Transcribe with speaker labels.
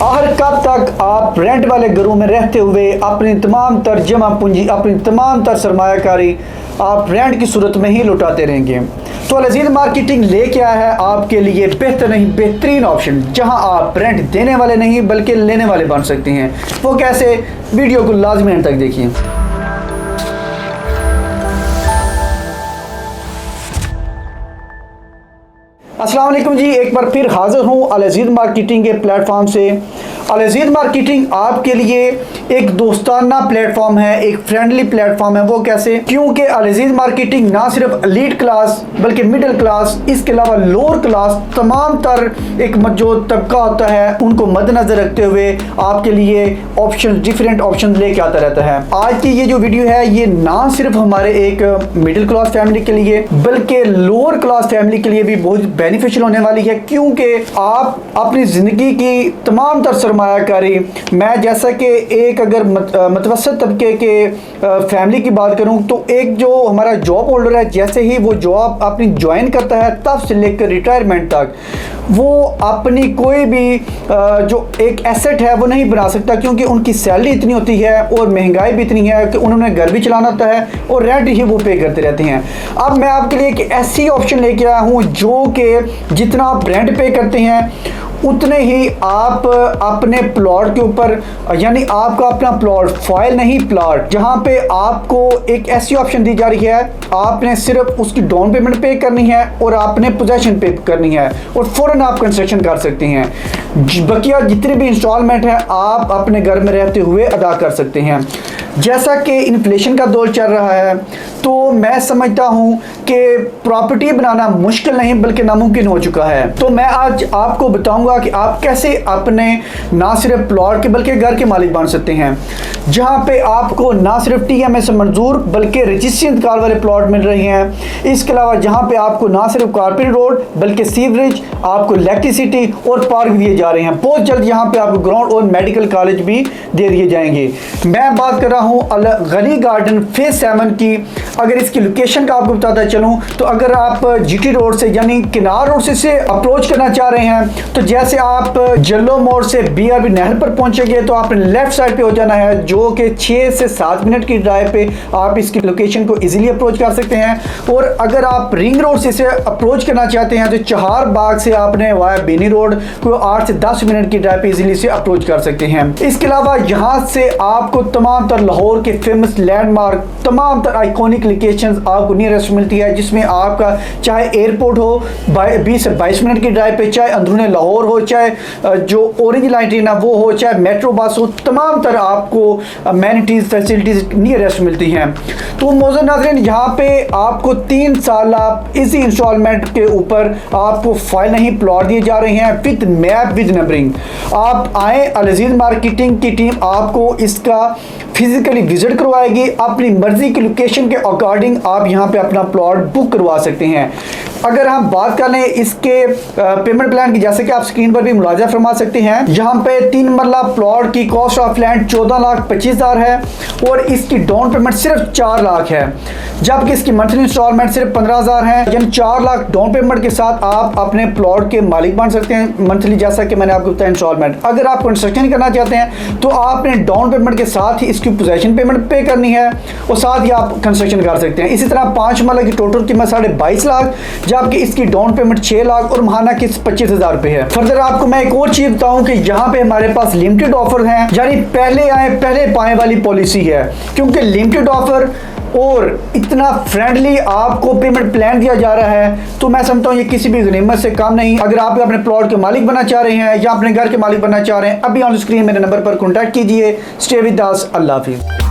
Speaker 1: आखिर कब तक आप रेंट वाले घरों में रहते हुए अपनी तमाम तर जमा पूंजी, अपनी तमाम तर सरमायाकारी आप रेंट की सूरत में ही लुटाते रहेंगे। तो अल-अज़ीज़ मार्केटिंग लेके आया है आपके लिए बेहतरीन ऑप्शन, जहां आप रेंट देने वाले नहीं बल्कि लेने वाले बन सकते हैं। वो कैसे, वीडियो को लाजमी अंत तक देखिए। अस्सलाम वालेकुम जी, एक बार फिर हाज़िर हूँ अल-अज़ीज़ मार्केटिंग के प्लेटफॉर्म से। अल-अज़ीज़ मार्केटिंग आपके लिए एक दोस्ताना प्लेटफॉर्म है, एक फ्रेंडली प्लेटफॉर्म है। वो कैसे? क्योंकि अल-अज़ीज़ मार्केटिंग ना सिर्फ एलीट क्लास बल्कि मिडिल क्लास, इसके अलावा लोअर क्लास, तमाम तर एक जो तबका होता है उनको मद्देनज़र रखते हुए आपके लिए ऑप्शन, डिफरेंट ऑप्शन लेके आता रहता है। आज की ये जो वीडियो है ये ना सिर्फ हमारे एक मिडिल क्लास फैमिली के लिए बल्कि लोअर क्लास फैमिली के लिए भी बहुत बेनिफिशियल होने वाली है, क्योंकि आप अपनी ज़िंदगी की तमाम तर सरमायाकारी, मैं जैसा कि एक अगर मतवसत तबके के फैमिली की बात करूं तो एक जो हमारा जॉब होल्डर है, जैसे ही वो जॉब अपनी ज्वाइन करता है तब से लेकर रिटायरमेंट तक वो अपनी कोई भी जो एक एसेट है वो नहीं बना सकता, क्योंकि उनकी सैलरी इतनी होती है और महंगाई भी इतनी है कि उन्होंने घर भी चलाना होता है और रेंट ही वो पे करते रहते हैं। अब मैं आपके लिए एक ऐसी ऑप्शन लेके आया हूँ जो कि जितना आप रेंट पे करते हैं उतने ही आप अपने प्लॉट के ऊपर, यानी आपका अपना प्लॉट, फाइल नहीं प्लॉट, जहां पे आपको एक ऐसी ऑप्शन दी जा रही है, आपने सिर्फ उसकी डाउन पेमेंट पे करनी है और आपने पोजेशन पे करनी है और फौरन आप कंस्ट्रक्शन कर सकते हैं। बकिया जितने भी इंस्टॉलमेंट है आप अपने घर में रहते हुए अदा कर सकते हैं। जैसा कि इन्फ्लेशन का दौर चल रहा है तो मैं समझता हूं कि प्रॉपर्टी बनाना मुश्किल नहीं बल्कि नामुमकिन हो चुका है। तो मैं आज आपको बताऊंगा कि आप कैसे अपने ना सिर्फ प्लॉट के बल्कि घर के मालिक बन सकते हैं, जहां पे आपको ना सिर्फ TMA से मंजूर बल्कि रजिस्ट्री इंतकाल वाले प्लॉट मिल रहे हैं। इसके अलावा जहां पे आपको ना सिर्फ कारपेट रोड बल्कि सीवरेज, आपको इलेक्ट्रिसिटी और पार्क दिए जा रहे हैं। बहुत जल्द यहाँ पे आपको ग्राउंड और मेडिकल कॉलेज भी दे दिए जाएंगे। मैं बात कर रहा हूँ अल गनी गार्डन फेज 7 की। अगर इसकी लोकेशन का आपको बताता चलूं तो अगर आप GT रोड से यानी किनार रोड से अप्रोच करना चाह रहे हैं तो जैसे आप जल्लो मोड़ से BRB नहर पर पहुंचेंगे तो आपने लेफ्ट साइड पे हो जाना है, जो कि 6 से 7 मिनट की ड्राइव पे आप इसकी लोकेशन को इजीली अप्रोच कर सकते हैं। और अगर आप रिंग रोड से अप्रोच करना चाहते हैं तो चहार बाग से आपने वाया बेनी रोड को 8 से 10 मिनट की ड्राइव पे इजीली से अप्रोच कर सकते हैं। इसके अलावा यहाँ से आपको तमाम तर लाहौर के फेमस लैंडमार्क, तमाम तर आइकॉनिक लोकेशंस आपको नियरेस्ट मिलती है, जिसमें आपका चाहे एयरपोर्ट हो 20 से 22 मिनट की ड्राइव पे, चाहे अंदरूनी लाहौर हो, चाहे जो ऑरेंज लाइन ट्रेन है वो हो, चाहे मेट्रो बस हो, तमाम तरह आपको अमेनिटीज फैसिलिटीज नियरेस्ट मिलती हैं। तो मौजूद नाज़रीन, यहाँ पे आपको 3 साल आप इसी इंस्टॉलमेंट के ऊपर आपको फाइल नहीं प्लॉट दिए जा रहे हैं विद मैप विद नंबरिंग। आप आए, अल-अज़ीज़ मार्केटिंग की टीम आपको इसका फिजिकली विजिट करवाएगी। अपनी मर्जी की लोकेशन के अकॉर्डिंग आप यहाँ पे अपना प्लॉट बुक करवा सकते हैं। अगर हम बात कर लें इसके पेमेंट प्लान की, जैसे कि आप स्क्रीन पर भी मुलाजा फरमा सकते हैं, यहाँ पे 3 मरला प्लॉट की कॉस्ट ऑफ लैंड 14,25,000 है और इसकी डाउन पेमेंट सिर्फ 4 लाख है, जबकि इसकी मंथली इंस्टॉलमेंट सिर्फ 15,000 है। यानी 4 लाख डाउन पेमेंट के साथ आप अपने प्लॉट के मालिक बन सकते हैं मंथली, जैसा कि मैंने आपको बताया इंस्टॉलमेंट। अगर आप कंस्ट्रक्शन करना चाहते हैं तो आपने डाउन पेमेंट के साथ ही इसकी पोजेशन पेमेंट पे करनी है और साथ ही आप कंस्ट्रक्शन कर सकते हैं। इसी तरह 5 मरला की टोटल कीमत 22.5 लाख, जबकि इसकी डाउन पेमेंट 6 लाख और महाना की 25,000 रुपए है। फर्दर आपको मैं एक और चीज बताऊं कि यहाँ पे हमारे पास लिमिटेड ऑफर हैं, यानी पहले आए पहले पाए वाली पॉलिसी है, क्योंकि लिमिटेड ऑफर और इतना फ्रेंडली आपको पेमेंट प्लान दिया जा रहा है तो मैं समझता हूँ ये किसी भी गनीमत से कम नहीं। अगर आप अपने प्लॉट के मालिक बनना चाह रहे हैं या अपने घर के मालिक बनना चाह रहे हैं, अभी ऑन स्क्रीन मेरे नंबर पर कॉन्टैक्ट कीजिए। Stay with us. अल्लाह हाफिज़।